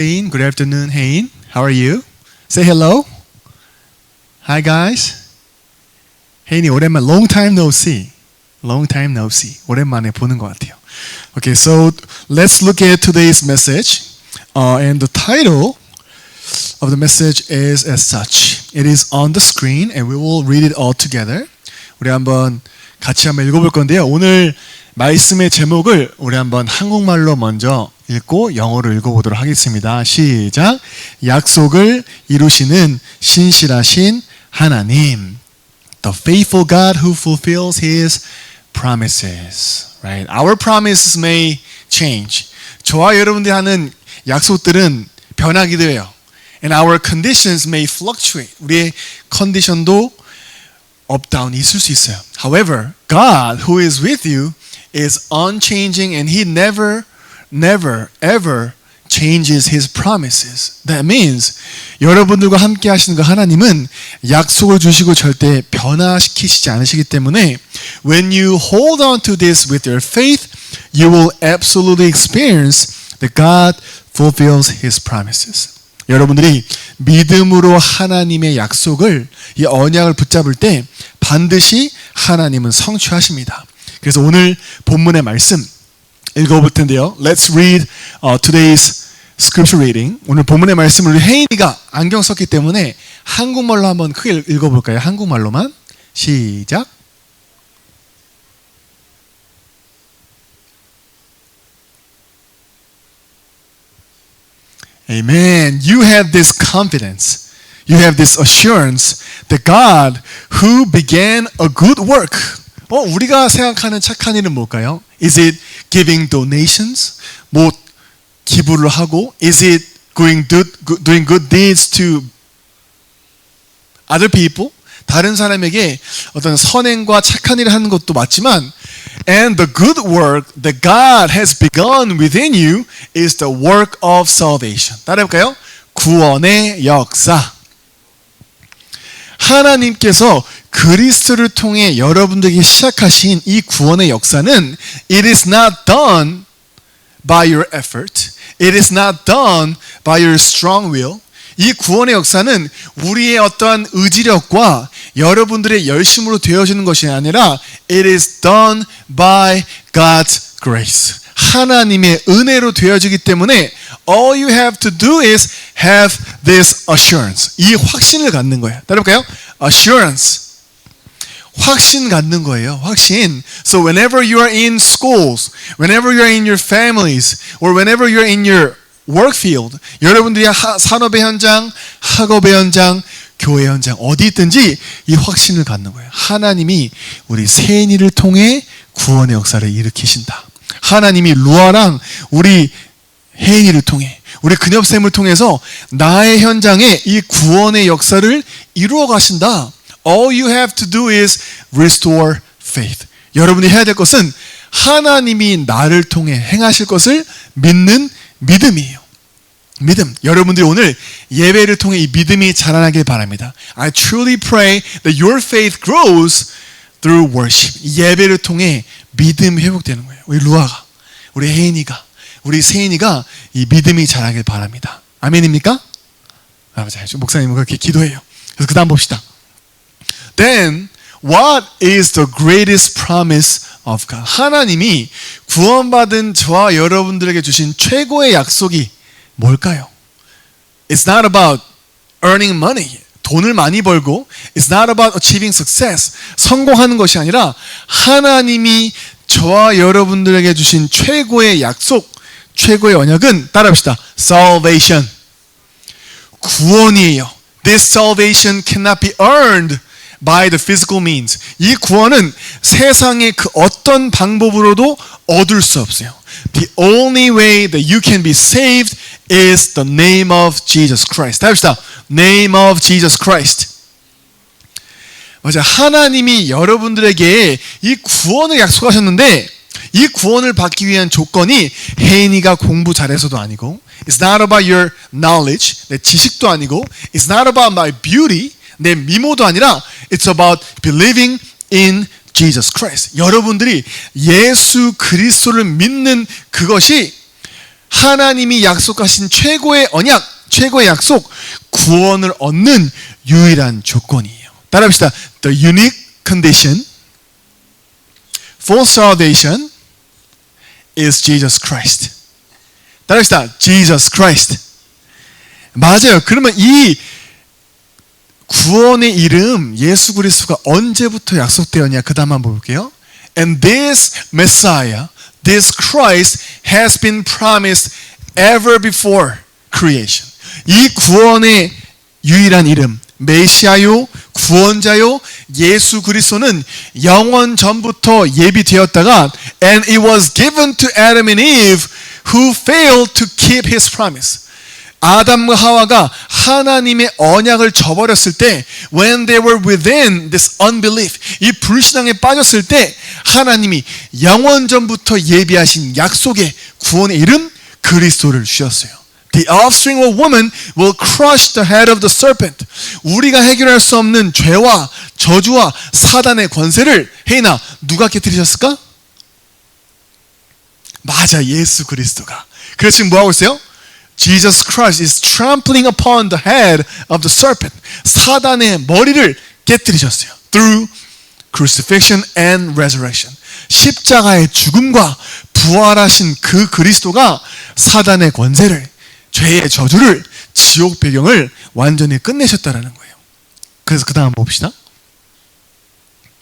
Hein, good afternoon, Hein. How are you? Say hello. Hi, guys. Hein이 오랜만, long time no see. Long time no see. 오랜만에 보는 것 같아요. Okay, so let's look at today's message. And the title of the message is as such. It is on the screen, and we will read it all together. 우리 한번 같이 한번 읽어볼 건데요. 오늘 말씀의 제목을 우리 한번 한국말로 먼저 읽고 영어로 읽어보도록 하겠습니다. 시작. 약속을 이루시는 신실하신 하나님. The faithful God who fulfills His promises. Right? Our promises may change. 저와 여러분들이 하는 약속들은 변하기도 해요. And our conditions may fluctuate. 우리의 컨디션도 업, 다운 있을 수 있어요. However, God who is with you is unchanging and He never, ever changes His promises. That means 여러분들과 함께 하시는 그 하나님은 약속을 주시고 절대 변화시키시지 않으시기 때문에 when you hold on to this with your faith, you will absolutely experience that God fulfills His promises. 여러분들이 믿음으로 하나님의 약속을, 이 언약을 붙잡을 때 반드시 하나님은 성취하십니다. 그래서 오늘 본문의 말씀 읽어볼 텐데요. Let's read today's scripture reading. 오늘 본문의 말씀을 우리 혜인이가 안경 썼기 때문에 한국말로 한번 크게 읽어볼까요? 한국말로만. 시작. Amen. You have this confidence. You have this assurance that God who began a good work. 우리가 생각하는 착한 일은 뭘까요? Is it giving donations? 뭐 기부를 하고? Is it doing good deeds to other people? 다른 사람에게 어떤 선행과 착한 일을 하는 것도 맞지만 and the good work that God has begun within you is the work of salvation. 따라해볼까요? 구원의 역사. 하나님께서 그리스도를 통해 여러분들에게 시작하신 이 구원의 역사는 it is not done by your effort. It is not done by your strong will. 이 구원의 역사는 우리의 어떠한 의지력과 여러분들의 열심으로 되어지는 것이 아니라 it is done by God's grace. 하나님의 은혜로 되어지기 때문에 all you have to do is have this assurance. 이 확신을 갖는 거예요. 따라볼까요? Assurance. 확신 갖는 거예요. 확신. So whenever you are in schools, whenever you are in your families, or whenever you are in your work field, 여러분들이 산업의 현장, 학업의 현장, 교회 현장 어디 있든지 이 확신을 갖는 거예요. 하나님이 우리 세인이를 통해 구원의 역사를 일으키신다. 하나님이 루아랑 우리 혜인이를 통해 우리 근엽쌤을 통해서 나의 현장에 이 구원의 역사를 이루어 가신다. All you have to do is restore faith. 여러분이 해야 될 것은 하나님이 나를 통해 행하실 것을 믿는 믿음이에요. 믿음. 여러분들이 오늘 예배를 통해 이 믿음이 자라나길 바랍니다. I truly pray that your faith grows through worship. 예배를 통해 믿음이 회복되는 거예요. 우리 루아가, 우리 혜인이가, 우리 세인이가 이 믿음이 자라길 바랍니다. 아멘입니까? 목사님은 그렇게 기도해요. 그래서 그 다음 봅시다. Then, what is the greatest promise of God? 하나님이 구원받은 저와 여러분들에게 주신 최고의 약속이 뭘까요? It's not about earning money. 돈을 많이 벌고 It's not about achieving success. 성공하는 것이 아니라 하나님이 저와 여러분들에게 주신 최고의 약속, 최고의 언약은 따라합시다. Salvation. 구원이에요. This salvation cannot be earned by the physical means. 이 구원은 세상의 그 어떤 방법으로도 얻을 수 없어요. The only way that you can be saved is the name of Jesus Christ. 합시다. Name of Jesus Christ. 맞아요. 하나님이 여러분들에게 이 구원을 약속하셨는데 이 구원을 받기 위한 조건이 혜인이가 공부 잘해서도 아니고 It's not about your knowledge. 내 지식도 아니고 It's not about my beauty. 내 미모도 아니라 It's about believing in Jesus Christ. 여러분들이 예수 그리스도를 믿는 그것이 하나님이 약속하신 최고의 언약, 최고의 약속, 구원을 얻는 유일한 조건이에요. 따라합시다. The unique condition for salvation is Jesus Christ. 따라합시다. Jesus Christ. 맞아요. 그러면 이 구원의 이름 예수 그리스도가 언제부터 약속되었냐? 그 다음 한번 볼게요. And this Messiah, this Christ has been promised ever before creation. 이 구원의 유일한 이름, 메시아요, 구원자요, 예수 그리스도는 영원 전부터 예비되었다가 and it was given to Adam and Eve who failed to keep his promise. 아담과 하와가 하나님의 언약을 저버렸을 때 when they were within this unbelief, 이 불신앙에 빠졌을 때 하나님이 영원 전부터 예비하신 약속의 구원의 이름 그리스도를 주셨어요. The offspring of a woman will crush the head of the serpent. 우리가 해결할 수 없는 죄와 저주와 사단의 권세를 헤이나 누가 깨뜨리셨을까? 맞아, 예수 그리스도가. 그래서 지금 뭐하고 있어요? Jesus Christ is trampling upon the head of the serpent. 사단의 머리를 깨뜨리셨어요. Through crucifixion and resurrection. 십자가의 죽음과 부활하신 그 그리스도가 사단의 권세를, 죄의 저주를, 지옥 배경을 완전히 끝내셨다라는 거예요. 그래서 그 다음 봅시다.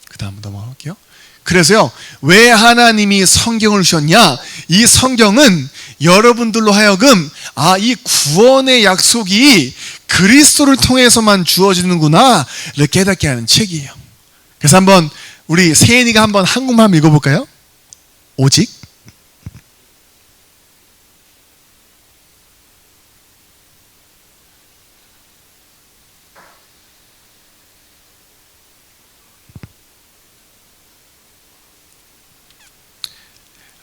그 다음 넘어갈게요. 그래서요, 왜 하나님이 성경을 주셨냐? 이 성경은 여러분들로 하여금 이 구원의 약속이 그리스도를 통해서만 주어지는구나를 깨닫게 하는 책이에요. 그래서 한번 우리 세인이가 한번 한국말 한번 읽어볼까요? 오직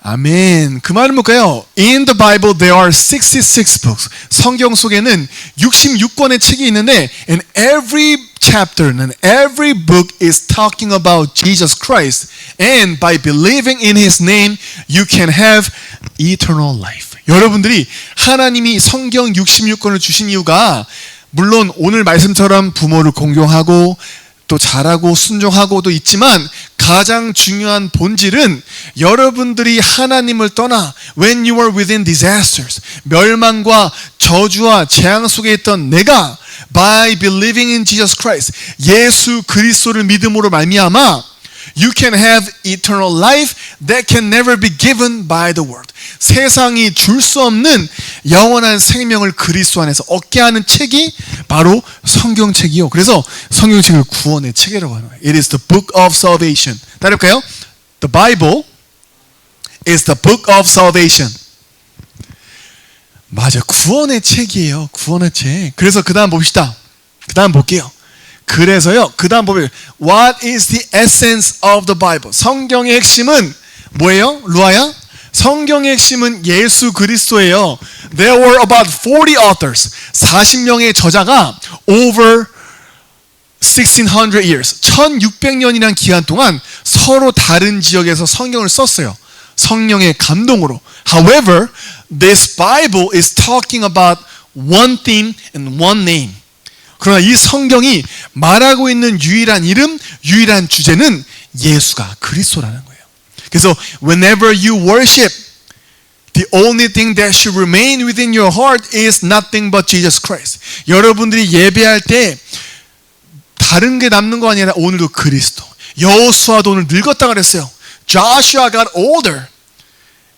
아멘. 그 말은 뭘까요? In the Bible there are 66 books. 성경 속에는 66권의 책이 있는데 and every chapter and every book is talking about Jesus Christ. And by believing in His name, you can have eternal life. 여러분들이 하나님이 성경 66권을 주신 이유가 물론 오늘 말씀처럼 부모를 공경하고 또 잘하고 순종하고도 있지만 가장 중요한 본질은 여러분들이 하나님을 떠나 when you are within disasters, 멸망과 저주와 재앙 속에 있던 내가 by believing in Jesus Christ, 예수 그리스도를 믿음으로 말미암아 you can have eternal life that can never be given by the world. 세상이 줄 수 없는 영원한 생명을 그리스도 안에서 얻게 하는 책이 바로 성경책이요. 그래서 성경책을 구원의 책이라고 하는 거예요. It is the book of salvation. 따를까요? The Bible is the book of salvation. 맞아, 구원의 책이에요. 구원의 책. 그래서 그 다음 봅시다. 그 다음 볼게요. 그래서요, 그 다음 보면 What is the essence of the Bible? 성경의 핵심은 뭐예요? 루아야? 성경의 핵심은 예수 그리스도예요. There were about 40 authors. 40명의 저자가 over 1600 years, 1600년이란 기간 동안 서로 다른 지역에서 성경을 썼어요. 성령의 감동으로. However, this Bible is talking about one theme and one name. 그러나 이 성경이 말하고 있는 유일한 이름, 유일한 주제는 예수가 그리스도라는 거예요. 그래서 whenever you worship, the only thing that should remain within your heart is nothing but Jesus Christ. 여러분들이 예배할 때 다른 게 남는 거 아니라 오늘도 그리스도. 여호수아도 오늘 늙었다 그랬어요. Joshua got older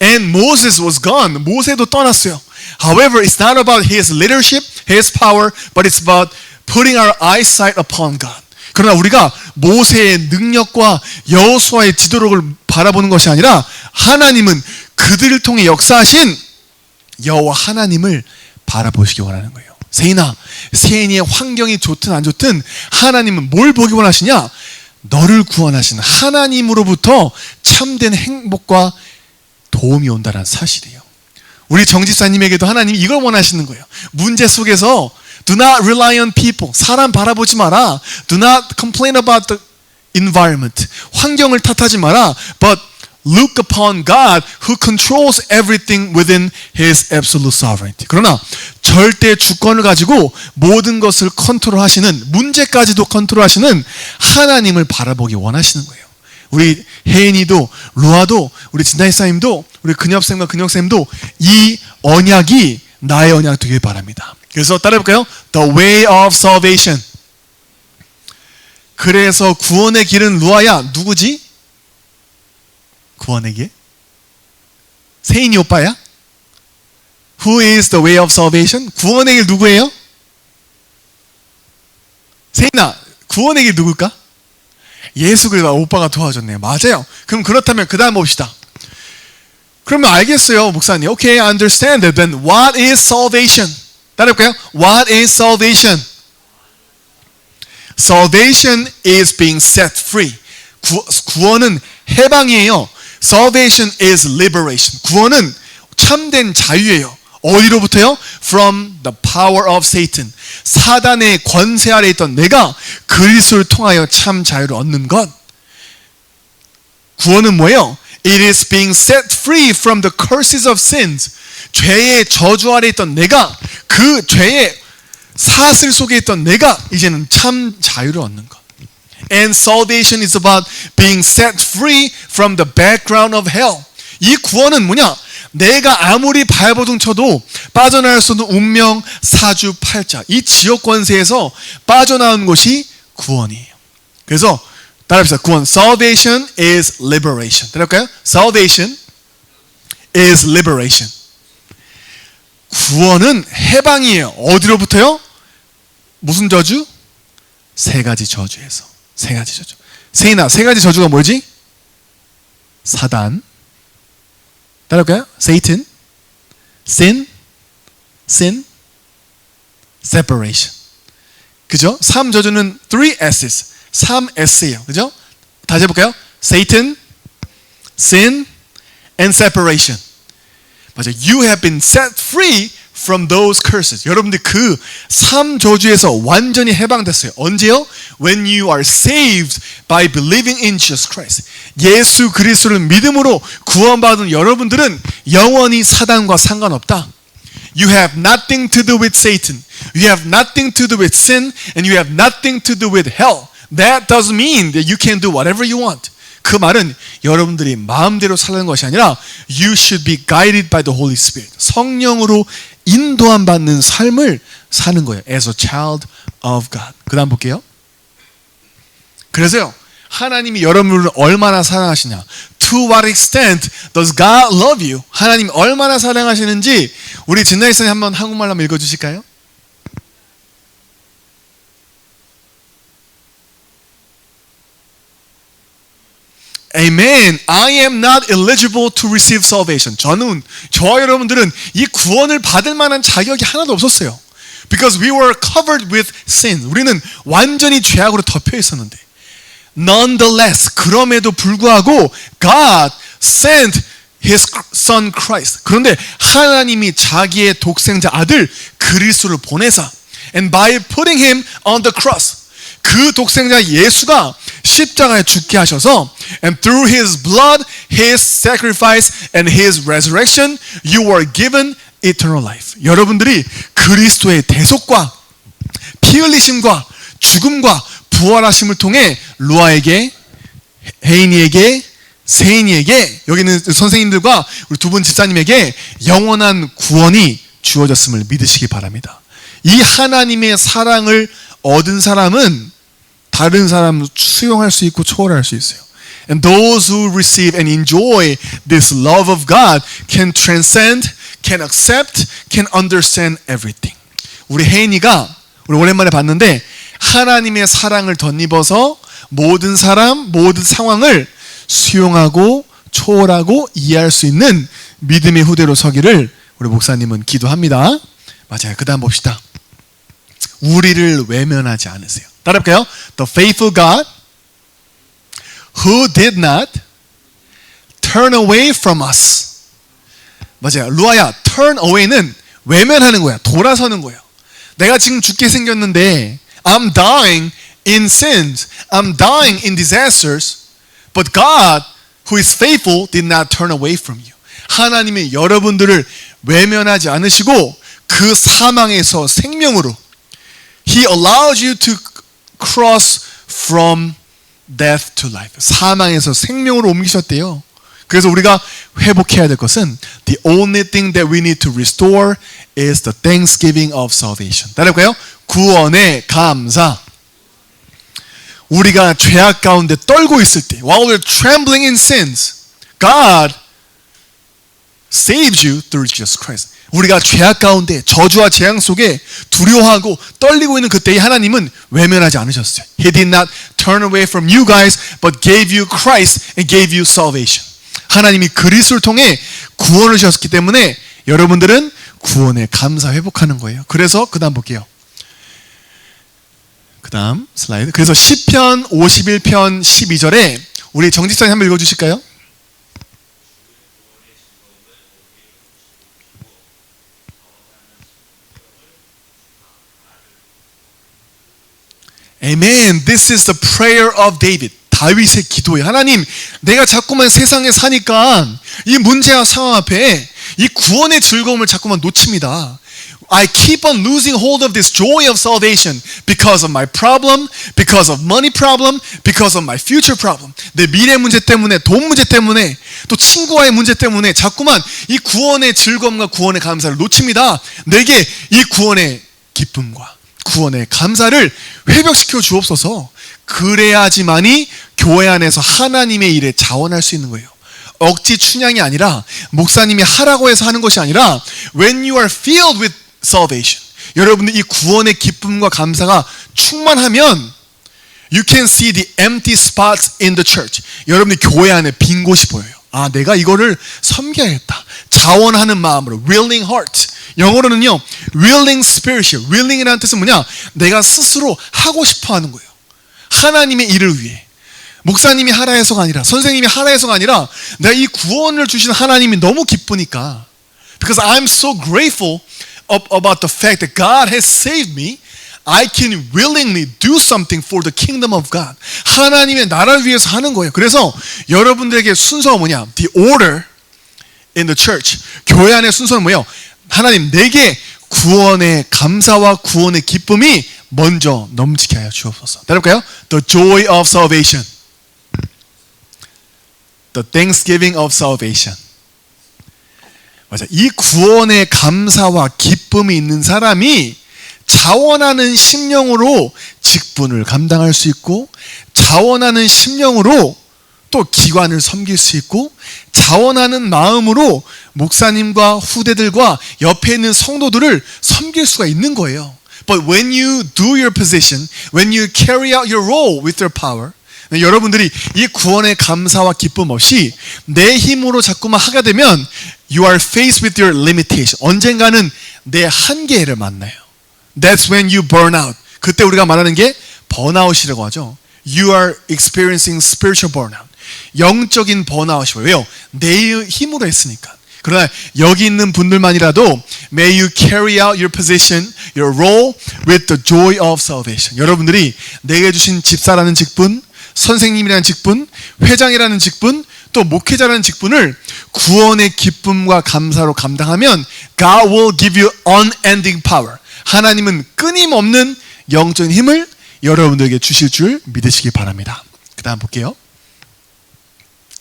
and Moses was gone. 모세도 떠났어요. However, it's not about his leadership, his power, but it's about putting our eyesight upon God. 그러나 우리가 모세의 능력과 여호수아의 지도력을 바라보는 것이 아니라 하나님은 그들을 통해 역사하신 여호와 하나님을 바라보시기 원하는 거예요. 세인이의 환경이 좋든 안 좋든 하나님은 뭘 보기 원하시냐? 너를 구원하신 하나님으로부터 참된 행복과 도움이 온다는 사실이에요. 우리 정집사님에게도 하나님이 이걸 원하시는 거예요. 문제 속에서 do not rely on people. 사람 바라보지 마라. Do not complain about the environment. 환경을 탓하지 마라. But look upon God who controls everything within His absolute sovereignty. 그러나 절대 주권을 가지고 모든 것을 컨트롤하시는, 문제까지도 컨트롤하시는 하나님을 바라보기 원하시는 거예요. 우리 혜인이도 루아도 우리 진다이사님도 우리 근엽쌤과 근영쌤도 이 언약이 나의 언약 되길 바랍니다. 그래서 따라해볼까요? The way of salvation. 그래서 구원의 길은 루아야 누구지? 구원의 길? 세인이 오빠야? Who is the way of salvation? 구원의 길 누구예요? 세인아, 구원의 길 누굴까? 예수 그리스도. 오빠가 도와줬네요. 맞아요. 그럼 그렇다면 그 다음 봅시다. 그러면 알겠어요, 목사님. Okay, I understand that. Then what is salvation? 따라해볼까요? What is salvation? Salvation is being set free. 구원은 해방이에요. Salvation is liberation. 구원은 참된 자유예요. 어디로부터요? From the power of Satan. 사단의 권세 아래 있던 내가 그리스도를 통하여 참 자유를 얻는 것. 구원은 뭐예요? It is being set free from the curses of sins. 죄의 저주 아래 있던 내가, 그 죄의 사슬 속에 있던 내가 이제는 참 자유를 얻는 것. And salvation is about being set free from the background of hell. 이 구원은 뭐냐? 내가 아무리 발버둥 쳐도 빠져나갈 수 없는 운명, 사주, 팔자, 이 지옥 권세에서 빠져나온 것이 구원이에요. 그래서 따라합시다. 구원. Salvation is liberation. 따라할까요? Salvation is liberation. 구원은 해방이에요. 어디로부터요? 무슨 저주? 세 가지 저주에서. 세 가지 저주. 세인아, 세 가지 저주가 뭐지? 사단. 따라할까요? Satan, sin, separation. 그죠? 3저주는 3S's. 3S예요. 그죠? 다시 해볼까요? Satan, sin, and separation. 맞아요. You have been set free from those curses. 여러분들 그 3저주에서 완전히 해방됐어요. 언제요? When you are saved by believing in Jesus Christ. 예수 그리스도를 믿음으로 구원받은 여러분들은 영원히 사단과 상관없다. You have nothing to do with Satan. You have nothing to do with sin. And you have nothing to do with hell. That doesn't mean that you can do whatever you want. 그 말은 여러분들이 마음대로 살는 것이 아니라 You should be guided by the Holy Spirit. 성령으로 인도함 받는 삶을 사는 거예요. As a child of God. 그 다음 볼게요. 그래서요, 하나님이 여러분을 얼마나 사랑하시냐. To what extent does God love you? 하나님이 얼마나 사랑하시는지 우리 진나이선이 한번 한국말로 한번 읽어주실까요? Amen. I am not eligible to receive salvation. 저와 여러분들은 이 구원을 받을 만한 자격이 하나도 없었어요. Because we were covered with sin. 우리는 완전히 죄악으로 덮여 있었는데. Nonetheless, 그럼에도 불구하고 God sent His Son Christ. 그런데 하나님이 자기의 독생자 아들 그리스도를 보내사 and by putting Him on the cross. 그 독생자 예수가 십자가에 죽게 하셔서 and through His blood, His sacrifice and His resurrection, you were given eternal life. 여러분들이 그리스도의 대속과 피 흘리심과 죽음과 부활하심을 통해 루아에게, 혜인이에게, 세인이에게, 여기 있는 선생님들과 우리 두 분 집사님에게 영원한 구원이 주어졌음을 믿으시기 바랍니다. 이 하나님의 사랑을 얻은 사람은 다른 사람을 수용할 수 있고 초월할 수 있어요. And those who receive and enjoy this love of God can transcend, can accept, can understand everything. 우리 혜인이가 우리 오랜만에 봤는데 하나님의 사랑을 덧입어서 모든 사람, 모든 상황을 수용하고 초월하고 이해할 수 있는 믿음의 후대로 서기를 우리 목사님은 기도합니다. 맞아요. 그 다음 봅시다. 우리를 외면하지 않으세요. 따라할까요? The faithful God who did not turn away from us. 맞아요. 루아야, turn away는 외면하는 거야. 돌아서는 거예요. 내가 지금 죽게 생겼는데 I'm dying in sins. I'm dying in disasters. But God who is faithful did not turn away from you. 하나님이 여러분들을 외면하지 않으시고 그 사망에서 생명으로 He allows you to cross from death to life. 사망에서 생명으로 옮기셨대요. 그래서 우리가 회복해야 될 것은 the only thing that we need to restore is the thanksgiving of salvation. 따라할까요? 구원의 감사. 우리가 죄악 가운데 떨고 있을 때, while we're trembling in sins, God saves you through Jesus Christ. 우리가 죄악 가운데 저주와 재앙 속에 두려워하고 떨리고 있는 그때에 하나님은 외면하지 않으셨어요. He did not turn away from you guys, but gave you Christ and gave you salvation. 하나님이 그리스도를 통해 구원을 주셨기 때문에 여러분들은 구원에 감사 회복하는 거예요. 그래서 그 다음 볼게요. 그 다음 슬라이드. 그래서 시편 51편 12절에 우리 정직사님 한번 읽어주실까요? Amen. This is the prayer of David. 다윗의 기도예요. 하나님, 내가 자꾸만 세상에 사니까 이 문제와 상황 앞에 이 구원의 즐거움을 자꾸만 놓칩니다. I keep on losing hold of this joy of salvation because of my problem, because of money problem, because of my future problem. 내 미래 문제 때문에, 돈 문제 때문에, 또 친구와의 문제 때문에 자꾸만 이 구원의 즐거움과 구원의 감사를 놓칩니다. 내게 이 구원의 기쁨과 구원의 감사를 회복시켜 주옵소서. 그래야지만이 교회 안에서 하나님의 일에 자원할 수 있는 거예요. 억지 춘향이 아니라 목사님이 하라고 해서 하는 것이 아니라 when you are filled with salvation, 여러분들 이 구원의 기쁨과 감사가 충만하면 you can see the empty spots in the church. 여러분들 교회 안에 빈 곳이 보여요. 아, 내가 이거를 섬겨야겠다. 자원하는 마음으로 willing heart. 영어로는요 willing spirit. willing이라는 뜻은 뭐냐? 내가 스스로 하고 싶어 하는 거예요. 하나님의 일을 위해. 목사님이 하라 해서가 아니라, 선생님이 하라 해서가 아니라 내가 이 구원을 주신 하나님이 너무 기쁘니까, because I'm so grateful about the fact that God has saved me, I can willingly do something for the kingdom of God. 하나님의 나라를 위해서 하는 거예요. 그래서 여러분들에게 순서가 뭐냐? The order in the church. 교회 안의 순서는 뭐예요? 하나님, 내게 구원의 감사와 구원의 기쁨이 먼저 넘치게 하여 주옵소서. 따라볼까요? The joy of salvation. The thanksgiving of salvation. 맞아. 이 구원의 감사와 기쁨이 있는 사람이 자원하는 심령으로 직분을 감당할 수 있고, 자원하는 심령으로 또 기관을 섬길 수 있고, 자원하는 마음으로 목사님과 후대들과 옆에 있는 성도들을 섬길 수가 있는 거예요. But when you do your position, when you carry out your role with your power, 여러분들이 이 구원의 감사와 기쁨 없이 내 힘으로 자꾸만 하게 되면 you are faced with your limitation. 언젠가는 내 한계를 만나요. That's when you burn out. 그때 우리가 말하는 게 번아웃이라고 하죠. You are experiencing spiritual burnout. 영적인 번아웃이 왜요? 내 힘으로 했으니까. 그러나 여기 있는 분들만이라도 may you carry out your position, your role with the joy of salvation. 여러분들이 내게 주신 집사라는 직분, 선생님이라는 직분, 회장이라는 직분, 또 목회자라는 직분을 구원의 기쁨과 감사로 감당하면 God will give you unending power. 하나님은 끊임없는 영적인 힘을 여러분들에게 주실 줄 믿으시기 바랍니다. 그 다음 볼게요.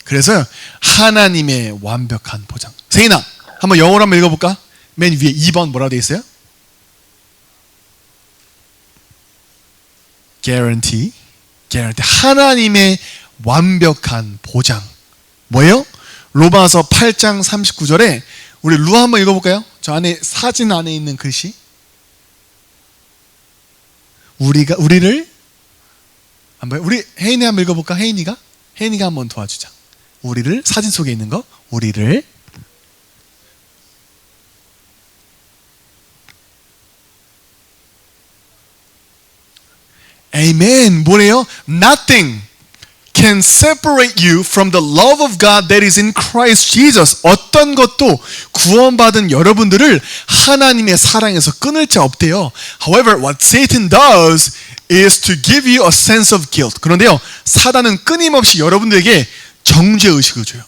그래서 하나님의 완벽한 보장. 세인아, 한번 영어로 한번 읽어볼까? 맨 위에 2번 뭐라고 되어 있어요? guarantee. 하나님의 완벽한 보장. 뭐예요? 로마서 8장 39절에 우리 루아 한번 읽어볼까요? 저 안에 사진 안에 있는 글씨. 우리를 한번 우리 혜인이 한번 읽어볼까? 혜인이가 한번 도와주자. 우리를 사진 속에 있는 거. 우리를 Amen. 뭐래요? Nothing can separate you from the love of God that is in Christ Jesus. 어떤 것도 구원받은 여러분들을 하나님의 사랑에서 끊을 자 없대요. However, what Satan does is to give you a sense of guilt. 그런데요, 사단은 끊임없이 여러분들에게 정죄의식을 줘요.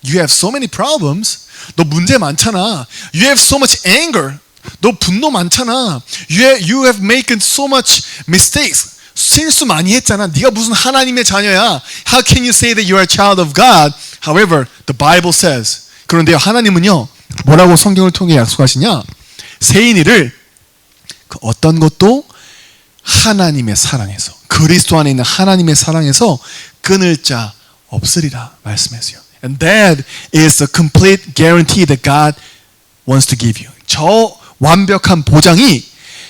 You have so many problems. 너 문제 많잖아. You have so much anger. 너 분노 많잖아. You have made so much mistakes. 실수 많이 했잖아. 네가 무슨 하나님의 자녀야. How can you say that you are a child of God? However, the Bible says. 그런데 하나님은요. 뭐라고 성경을 통해 약속하시냐? 세인이를 그 어떤 것도 하나님의 사랑에서, 그리스도 안에 있는 하나님의 사랑에서 끊을 자 없으리라 말씀했어요. And that is the complete guarantee that God wants to give you. 저 완벽한 보장이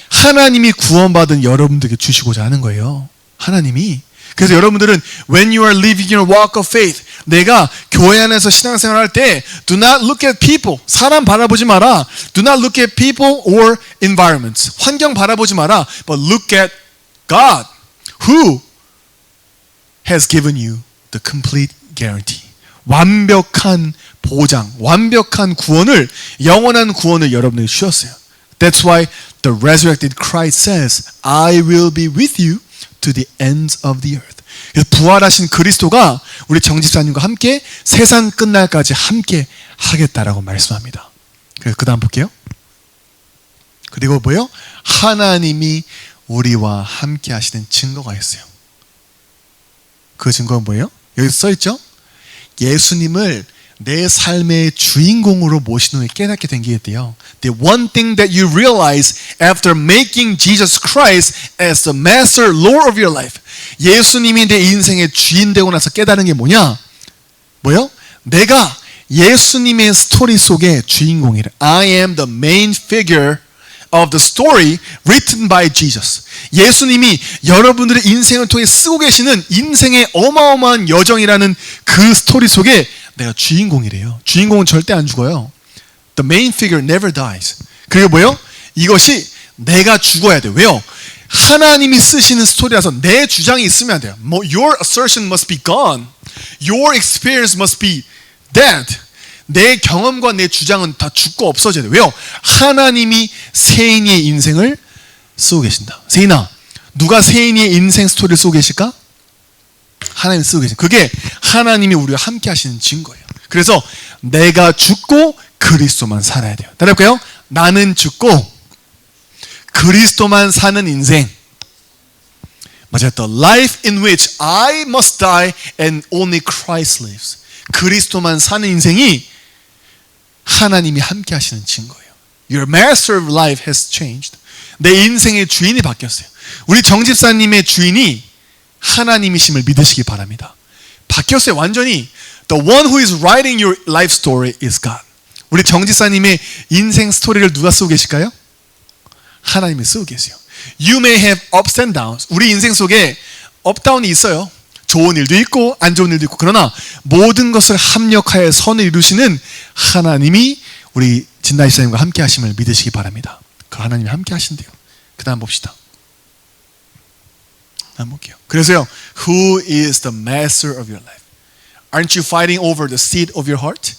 하나님이 구원받은 여러분들에게 주시고자 하는 거예요. 하나님이. 그래서 여러분들은 when you are living your walk of faith, 내가 교회 안에서 신앙생활 할 때 do not look at people, 사람 바라보지 마라. Do not look at people or environments, 환경 바라보지 마라. But look at God who has given you the complete guarantee. 완벽한 보장, 완벽한 구원을, 영원한 구원을 여러분에게 주셨어요. That's why the resurrected Christ says, I will be with you to the ends of the earth. 그래서 부활하신 그리스도가 우리 정집사님과 함께 세상 끝날까지 함께 하겠다라고 말씀합니다. 그래서 그 다음 볼게요. 그리고 뭐예요? 하나님이 우리와 함께 하시는 증거가 있어요. 그 증거는 뭐예요? 여기 써있죠? 예수님을 내 삶의 주인공으로 모신 후에 깨닫게 된 게 있대요. The one thing that you realize after making Jesus Christ as the master Lord of your life. 예수님이 내 인생의 주인 되고 나서 깨달은 게 뭐냐? 뭐요? 내가 예수님의 스토리 속의 주인공이래. I am the main figure of the story written by Jesus. 예수님이 여러분들의 인생을 통해 쓰고 계시는 인생의 어마어마한 여정이라는 그 스토리 속에 내가 주인공이래요. 주인공은 절대 안 죽어요. The main figure never dies. 그리고 뭐요? 이것이 내가 죽어야 돼. 왜요? 하나님이 쓰시는 스토리라서 내 주장이 있으면 안 돼요. Your assertion must be gone. Your experience must be dead. 내 경험과 내 주장은 다 죽고 없어져야 돼. 왜요? 하나님이 세인이의 인생을 쓰고 계신다. 세인아, 누가 세인이의 인생 스토리를 쓰고 계실까? 하나님이 쓰고 계신. 그게 하나님이 우리와 함께 하시는 증거예요. 그래서 내가 죽고 그리스도만 살아야 돼요. 따라할까요? 나는 죽고 그리스도만 사는 인생. 맞아요. The life in which I must die and only Christ lives. 그리스도만 사는 인생이 하나님이 함께 하시는 증거예요. Your master of life has changed. 내 인생의 주인이 바뀌었어요. 우리 정집사님의 주인이 하나님이심을 믿으시기 바랍니다. 바뀌었어요. 완전히. The one who is writing your life story is God. 우리 정집사님의 인생 스토리를 누가 쓰고 계실까요? 하나님이 쓰고 계세요. You may have ups and downs. 우리 인생 속에 업다운이 있어요. 좋은 일도 있고 안 좋은 일도 있고. 그러나 모든 것을 합력하여 선을 이루시는 하나님이 우리 진다이 사님과 함께 하심을 믿으시기 바랍니다. 그 하나님이 함께 하신대요. 그 다음 봅시다. 다음 볼게요. 그래서요. Who is the master of your life? Aren't you fighting over the seat of your heart?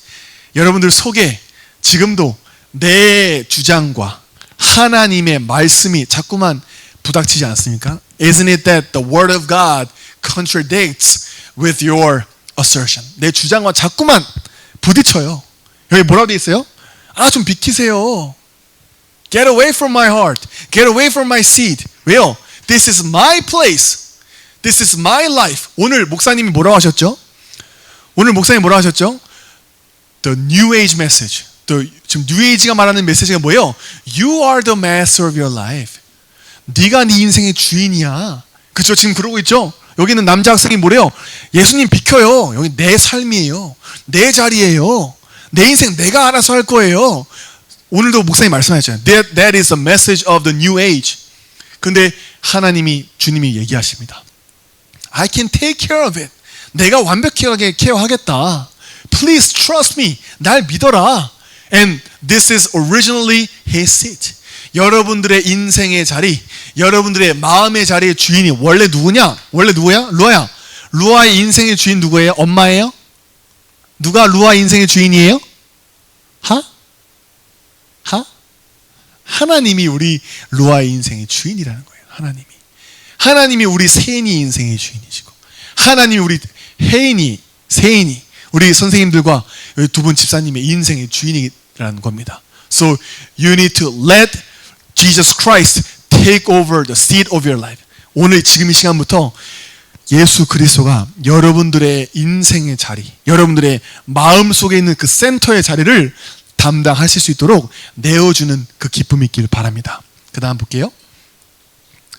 여러분들 속에 지금도 내 주장과 하나님의 말씀이 자꾸만 부닥치지 않습니까? Isn't it that the word of God contradicts with your assertion? 내 주장과 자꾸만 부딪혀요. 여기 뭐라고 돼 있어요? 좀 비키세요. Get away from my heart. Get away from my seat. 왜요? This is my place. This is my life. 오늘 목사님이 뭐라고 하셨죠? 오늘 목사님이 뭐라고 하셨죠? The New Age message. 지금 New Age가 말하는 메시지가 뭐예요? You are the master of your life. 네가 네 인생의 주인이야. 그렇죠? 지금 그러고 있죠? 여기는 남자 학생이 뭐래요? 예수님 비켜요. 여기 내 삶이에요. 내 자리예요. 내 인생 내가 알아서 할 거예요. 오늘도 목사님 말씀하셨잖아요. That is the message of the New Age. 근데 하나님이, 주님이 얘기하십니다. I can take care of it. 내가 완벽하게 케어하겠다. Please trust me. 날 믿어라. And this is originally his seat. 여러분들의 인생의 자리, 여러분들의 마음의 자리의 주인이 원래 누구냐? 원래 누구야? 루아야. 루아의 인생의 주인 누구예요? 엄마예요? 누가 루아 인생의 주인이에요? 하나님이 우리 루아의 인생의 주인이라는 거예요. 하나님이 우리 세인이 인생의 주인이시고, 하나님이 우리 혜인이 세인이 우리 선생님들과 여기 두 분 집사님의 인생의 주인이라는 겁니다. So you need to let Jesus Christ take over the seat of your life. 오늘 지금 이 시간부터 예수 그리스도가 여러분들의 인생의 자리, 여러분들의 마음속에 있는 그 센터의 자리를 담당하실 수 있도록 내어주는 그 기쁨이 있기를 바랍니다. 그 다음 볼게요.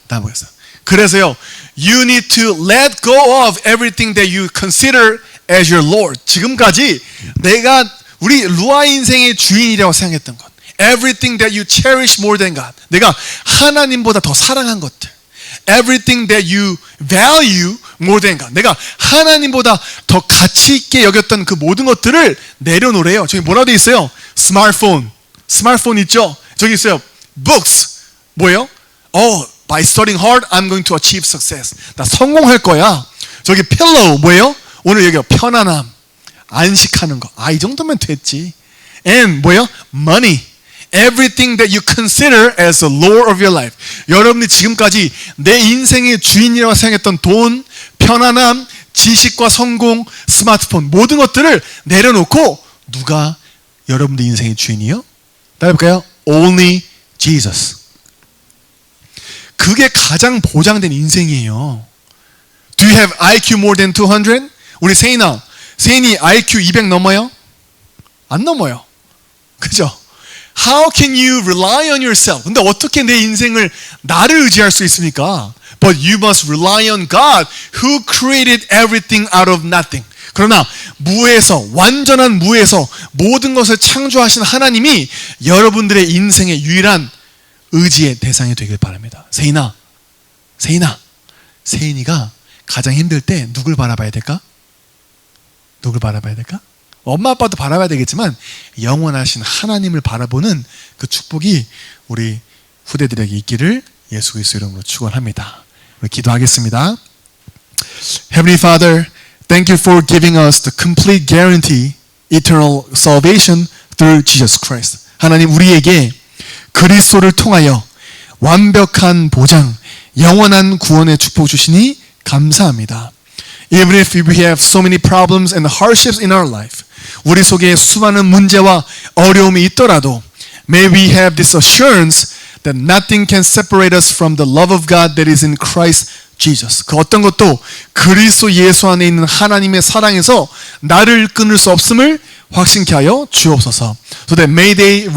다음 보겠어요. 그래서요, you need to let go of everything that you consider as your Lord. 지금까지 내가 우리 루아 인생의 주인이라고 생각했던 것, everything that you cherish more than God, 내가 하나님보다 더 사랑한 것들, everything that you value more than God, 내가 하나님보다 더 가치 있게 여겼던 그 모든 것들을 내려놓으래요. 저기 뭐라고 돼 있어요? 스마트폰 있죠? 저기 있어요. books, 뭐예요? By studying hard, I'm going to achieve success. 나 성공할 거야. 저기 pillow, 뭐예요? 오늘 여기 편안함, 안식하는 거. 이 정도면 됐지. And 뭐예요? money. Everything that you consider as the Lord of your life. 여러분이 지금까지 내 인생의 주인이라고 생각했던 돈, 편안함, 지식과 성공, 스마트폰 모든 것들을 내려놓고 누가 여러분들 인생의 주인이요? 따라해볼까요? Only Jesus. 그게 가장 보장된 인생이에요. Do you have IQ more than 200? 우리 세인이 IQ 200 넘어요? 안 넘어요. 그죠? How can you rely on yourself? 근데 어떻게 내 인생을 나를 의지할 수 있습니까? But you must rely on God who created everything out of nothing. 그러나 무에서, 완전한 무에서 모든 것을 창조하신 하나님이 여러분들의 인생의 유일한 의지의 대상이 되길 바랍니다. 세인이가 가장 힘들 때 누굴 바라봐야 될까? 누굴 바라봐야 될까? 엄마 아빠도 바라봐야 되겠지만 영원하신 하나님을 바라보는 그 축복이 우리 후대들에게 있기를 예수 그리스도 이름으로 축원합니다. 우리 기도하겠습니다. Heavenly Father, thank you for giving us the complete guarantee, eternal salvation through Jesus Christ. 하나님 우리에게 그리스도를 통하여 완벽한 보장, 영원한 구원의 축복 주시니 감사합니다. Even if we have so many problems and hardships in our life, 우리 속에 수많은 문제와 어려움이 있더라도 may we have this assurance that nothing can separate us from the love of God that is in Christ Jesus. 그 어떤 것도 그리스도 예수 안에 있는 하나님의 사랑에서 나를 끊을 수 없음을 확신케 하여 주옵소서. So that may they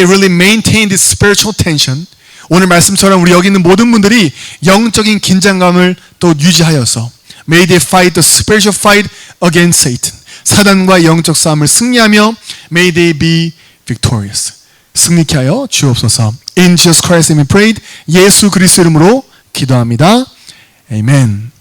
really maintain this spiritual tension. 오늘 말씀처럼 우리 여기 있는 모든 분들이 영적인 긴장감을 또 유지하여서 may they fight the spiritual fight against Satan. 사단과 영적 싸움을 승리하며 may they be victorious. 승리케 하여 주옵소서. In Jesus Christ's name we prayed. 예수 그리스도 이름으로 기도합니다. 아멘.